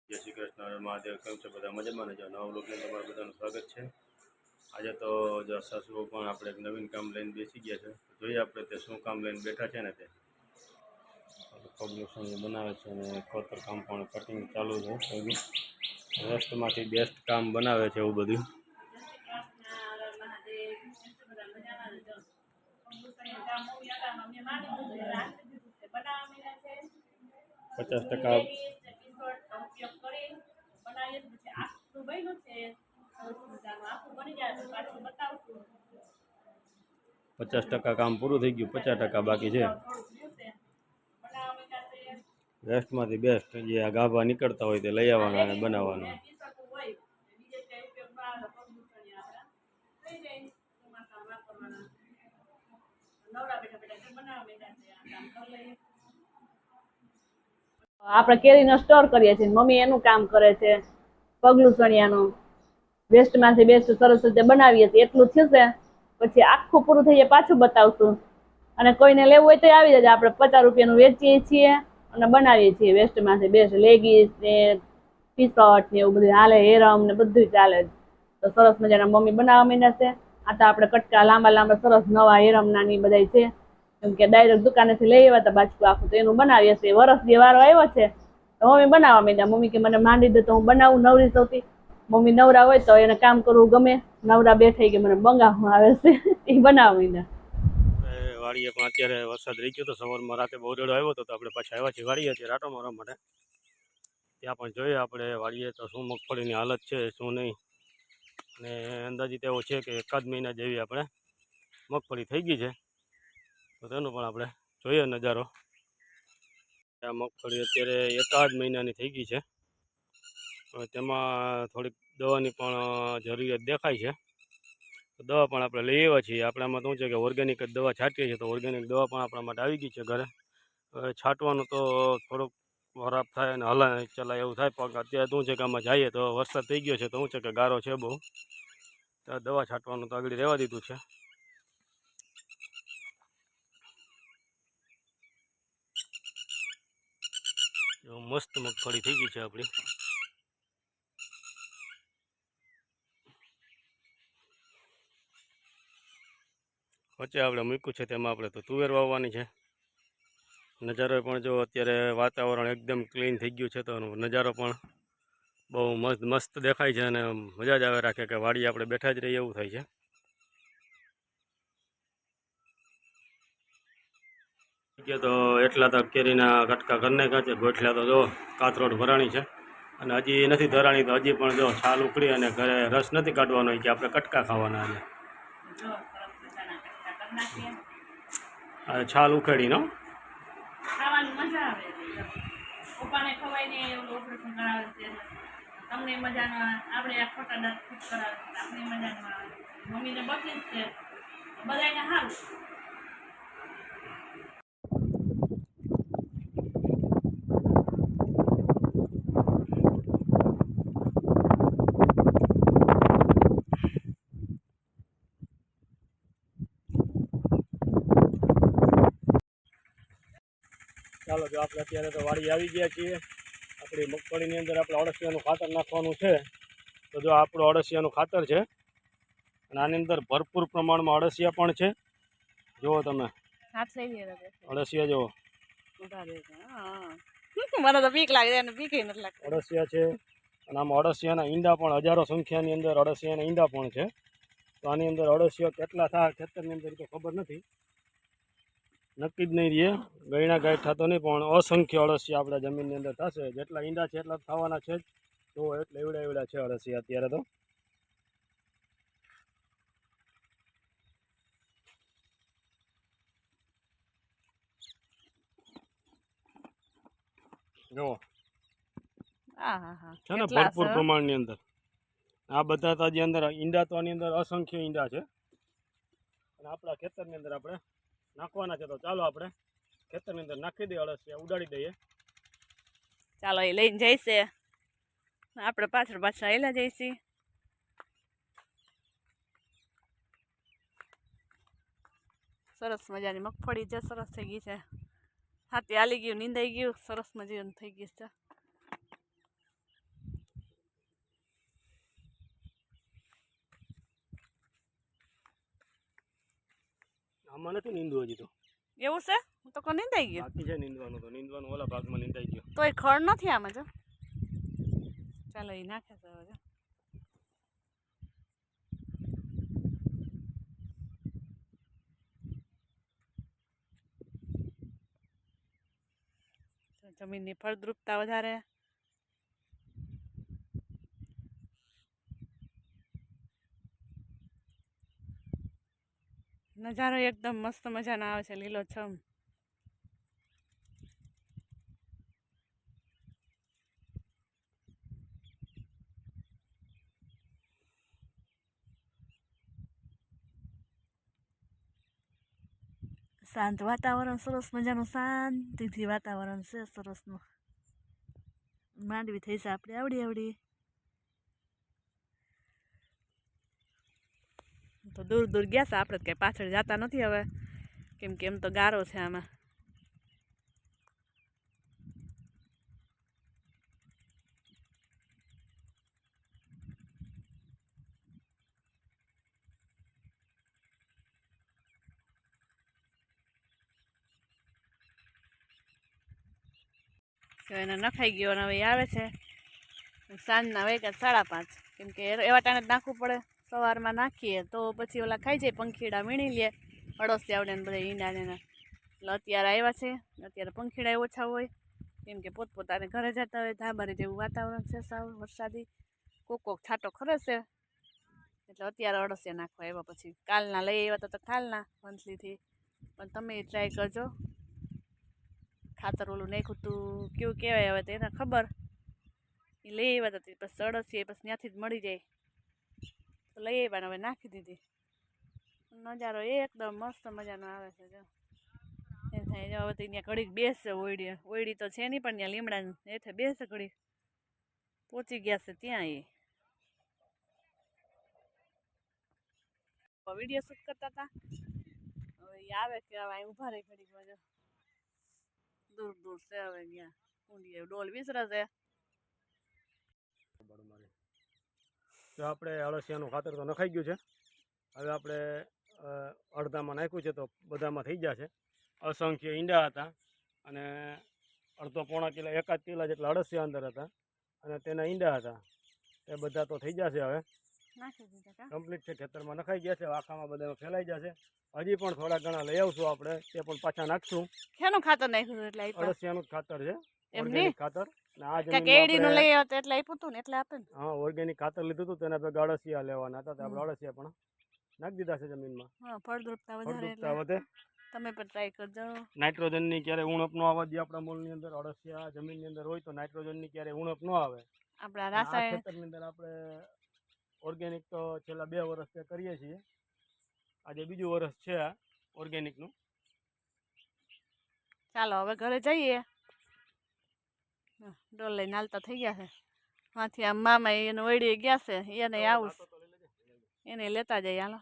જય શ્રી કૃષ્ણ મહાદેવ. કેમ છે બધા? મજામાં ને? નવા બ્લોગની તમારું બધાનું સ્વાગત છે. આજે તો જો સાસુઓ પણ આપણે એક નવીન કામ લઈને બેસી ગયા છે. જોઈએ આપણે તે શું કામ લઈને બેઠા છે ને તે પગલું બનાવે છે અને કોતર કામ પણ કટિંગ ચાલુ છે. વેસ્ટમાંથી બેસ્ટ કામ બનાવે છે એવું બધું. 50% કામ પૂરું થઈ ગયું, 50% બાકી છે. વેસ્ટમાંથી બેસ્ટ જે આ ગાભા નીકળતા હોય તે લઈ આવવાના અને બનાવવાના. આપણે કેરીનો સ્ટોર કરીએ છીએ. મમ્મી એનું કામ કરે છે, પગલું સણિયાનું. વેસ્ટમાંથી બેસ્ટ સરસ રીતે બનાવીએ છીએ. એટલું થયું છે, પછી આખું પૂરું થઈ જાય પાછું બતાવશું. અને કોઈને લેવું હોય તો આવી જાય. આપણે 50 રૂપિયાનું વેચીએ છીએ અને બનાવીએ છીએ વેસ્ટમાંથી બેસ્ટ. લેગીસ ને ટી શર્ટ ને એવું બધું હાલે, હેરમ ને બધું ચાલે. તો સરસ મજાના મમ્મી બનાવવા માંડ્યા છે. આ તો આપણે કટકા લાંબા લાંબા સરસ નવા હેરમના ની બધા છે. કેમ કે ડાયરેક્ટ દુકાનેથી લઈ આવ્યા હતા બાજકું આખું, તો એનું બનાવીએ છીએ. વરસ જે વારો આવ્યો છે તો મમ્મી બનાવવા માંડ્યા. મમ્મી કે મને માંડી દે તો હું બનાવું નવરી સૌથી. મમ્મી નવરા હોય તો એને કામ કરવું ગમે, નવરા બેઠા કે મને બંગાવવા આવે છે એ બનાવવા માંડ્યા. વાડીએ પણ અત્યારે વરસાદ રહી ગયો તો સવારમાં, રાતે બહુ દડો આવ્યો હતો તો આપણે પાછા આવ્યા છીએ વાડીએ અત્યારે આટો મારવા માટે. ત્યાં પણ જોઈએ આપણે વાડીએ તો શું મગફળીની હાલત છે શું નહીં. અને અંદાજિત એવો છે કે 1 મહિના જેવી આપણે મગફળી થઈ ગઈ છે. તો તેનો પણ આપણે જોઈએ નજારો. આ મગફળી અત્યારે 1 મહિનાની થઈ ગઈ છે. હવે તેમાં થોડીક દવાની પણ જરૂરિયાત દેખાય છે. દવા પણ આપણે લઈ આવ્યા છીએ. આપણામાં શું છે કે ઓર્ગેનિક જ દવા છાંટીએ છીએ, તો ઓર્ગેનિક દવા પણ આપણા માટે આવી ગઈ છે ઘરે. હવે છાંટવાનું તો થોડુંક ખરાબ થાય અને હલાય ચલાય એવું થાય. પણ અત્યારે શું છે કે આમાં જઈએ તો વરસાદ થઈ ગયો છે, તો શું છે કે ગારો છે બહુ, તો દવા છાંટવાનું તો આગળ રહેવા દીધું છે. મસ્ત મગફળી થઈ ગઈ છે આપણી. વચ્ચે આપણે મૂક્યું છે તેમાં આપણે તો તુવેર વાવવાની છે. નજારો પણ જો અત્યારે વાતાવરણ એકદમ ક્લીન થઈ ગયું છે, તો નજારો પણ બહુ મસ્ત દેખાય છે અને મજા જ આવે રાખે કે વાડી આપણે બેઠા જ રહીએ એવું થાય છે. તો એટલા તો કેરીના કટકા કરી નાખ્યા છે. ગોઠલા તો જો કાથરોડ ભરાણી છે અને હજી નથી ધરાણી, તો હજી પણ જો છાલ ઉકળી અને ઘરે રસ નથી કાઢવાનો કે આપણે કટકા ખાવાના. અને છાલ ઉખેડીનો ખાવાની મજા આવે. પપ્પાને ખવાય ને એવું ઓપરેશન કરાવે છે, તમને મજા ન આવે. આપણે આ ખોટા દાંત ફિટ કરાવે છે, આપણે મજા ન આવે. મમ્મીને બચી જ છે, બધાને સારું. ચાલો, જો આપણે અત્યારે તો વાડી આવી ગયા છીએ. આપણી મગફળીની અંદર આપણે અળસિયાનું ખાતર નાખવાનું છે. તો જો આપણું અળસિયાનું ખાતર છે અને આની અંદર ભરપૂર પ્રમાણમાં અળસિયા પણ છે. જુઓ તમે અળસિયા, જુઓ. મને તો બીક લાગે છે, બીક નથી લાગતી. અળસિયા છે અને આમાં અળસિયાના ઈંડા પણ હજારો સંખ્યાની અંદર અળસિયાના ઈંડા પણ છે. તો આની અંદર અળસિયા કેટલા થાય ખેતરની અંદર તો ખબર નથી, નક્કી જ નહીં રહે. ગયણા ગાય થતો નહીં, પણ અસંખ્ય અળસિયા આપણા જમીનની અંદર થશે. જેટલા ઈંડા છે એટલા થવાના છે જ. તો એટલે એવડા છે અળસિયા અત્યારે તો. જુઓ છે ને ભરપૂર પ્રમાણની અંદર. આ બધા તો જે અંદર ઈંડા, તો આની અંદર અસંખ્ય ઈંડા છે અને આપણા ખેતરની અંદર આપણે નાખવાના છે. તો ચાલો આપણે ખેતરની અંદર નાખી દઈએ, અળસિયા ઉડાડી દઈએ. ચાલો, એ લઈને જઈશે, આપણે પાછળ પાછળ એલા જઈશી. સરસ મજાની મગફળી છે, સરસ થઈ ગઈ છે. હાથી હાલી ગયું, નીંદાઈ ગયું, સરસ મજાનું થઈ ગયું છે. આમાં નથી નીંદવું હજી તો, એવું છે? હું તો કોને નીંદાઈ ગયો. બાકી છે નીંદવાનું, તો નીંદવાનું ઓલા ભાગમાં નીંદાઈ ગયો. તોય ખડ નથી આમાં જો. ચાલો એ નાખે તો હવે જો. જમીનની ફળદ્રુપતા વધારે. નજારો એકદમ મસ્ત મજાનો આવે છે, લીલોછમ. શાંત વાતાવરણ, સરસ મજાનું શાંતિથી વાતાવરણ છે સરસનું. માંડવી થઈ છે આપણે આવડી આવડી. તો દૂર દૂર ગયા છે, આપણે કઈ પાછળ જતા નથી હવે, કેમ કે એમ તો ગારો છે આમાં. તો એને નખાઈ ગયો અને હવે ઈ આવે છે. સાંજના વાગ્યા 5:30, કેમ કે એવા ટાણે જ નાખવું પડે. સવારમાં નાખીએ તો પછી ઓલા ખાઈ જાય, પંખીડા વીણી લે, અળસિયાવડે ને બધા ઈંડાને એના. એટલે અત્યારે આવ્યા છે, અત્યારે પંખીડા ઓછા હોય, કેમ કે પોતપોતાને ઘરે જતા હોય. ધાબારી જેવું વાતાવરણ છે, સાવ વરસાદી. કોક છાંટો ખરે છે, એટલે અત્યારે અળસિયા નાખવા આવ્યા. પછી કાલના લઈ આવ્યા તો કાલના મંથલીથી, પણ તમે ટ્રાય કરજો. ખાતર ઓલું નાખ્યું તું કેવું કહેવાય હવે તો એને ખબર. એ લઈ આવ્યા હતા પછી અળસિયા પછી ત્યાંથી જ મળી જાય તો લઈ આવ્યા, હવે નાખી દીધી. નજારો એકદમ મસ્ત મજાનો આવે છે જો. એમ થાય હવે તો ત્યાં ઘડીક બેસશે. ઓયડી તો છે નહીં, પણ ત્યાં લીમડા હેઠે બેસે ઘડીક. પહોંચી ગયા છે ત્યાં. એ વિડીયો શૂટ કરતા હતા, હવે એ આવે કે હવે અહીં ઊભા રહી ઘડીક બાજુ. દૂર દૂર છે હવે ત્યાં ઊંડીએ ડોલ વિસરે છે. તો આપણે અળસિયાનું ખાતર તો નખાઈ ગયું છે. હવે આપણે અડધામાં નાખ્યું છે તો બધામાં થઈ જશે. અસંખ્ય ઈંડા હતા અને અડધો પોણા કિલો, 1 કિલો જેટલા અળસિયા અંદર હતા અને તેના ઈંડા હતા. એ બધા તો થઈ જશે હવે, કમ્પ્લીટ છે. ખેતરમાં નખાઈ ગયા છે, આખામાં બધા ફેલાઈ જશે. હજી પણ થોડા ઘણા લઈ આવશું આપણે, તે પણ પાછા નાખશું. શેનું ખાતર નાખ્યું એટલે અળસિયાનું જ ખાતર છે, એમ ઓર્ગેનિક ખાતર. કેડીનું લઈ આવતો એટલે આપ્યું હતું ને એટલે આપે ને. હા, ઓર્ગેનિક ખાતર લીધું હતું, તેના ભેગા અળસિયા લેવાના હતા, તો આપણે અળસિયા પણ નાખી દીધા છે જમીનમાં. હા, ફળદ્રુપતા વધારે ફળદ્રુપતા વધે. તમે પણ ટ્રાય કરજો. નાઇટ્રોજનની ક્યારે ઉણપ ન આવવા દે આપણા મૂળની અંદર. અળસિયા જમીનની અંદર હોય તો નાઇટ્રોજનની ક્યારે ઉણપ ન આવે. આપણા રાસાયણિક ખેતરની અંદર આપણે ઓર્ગેનિક તો છેલ્લા 2 વર્ષથી કરીએ છીએ. આજે બીજું વર્ષ છે ઓર્ગેનિકનું. ચાલો હવે ઘરે જઈએ. ડોલ લઈને હાલતા થઈ ગયા છે. માંથી આમ મામા એને વળી ગયા છે, એને આવું એને લેતા જઈએ. હાલો.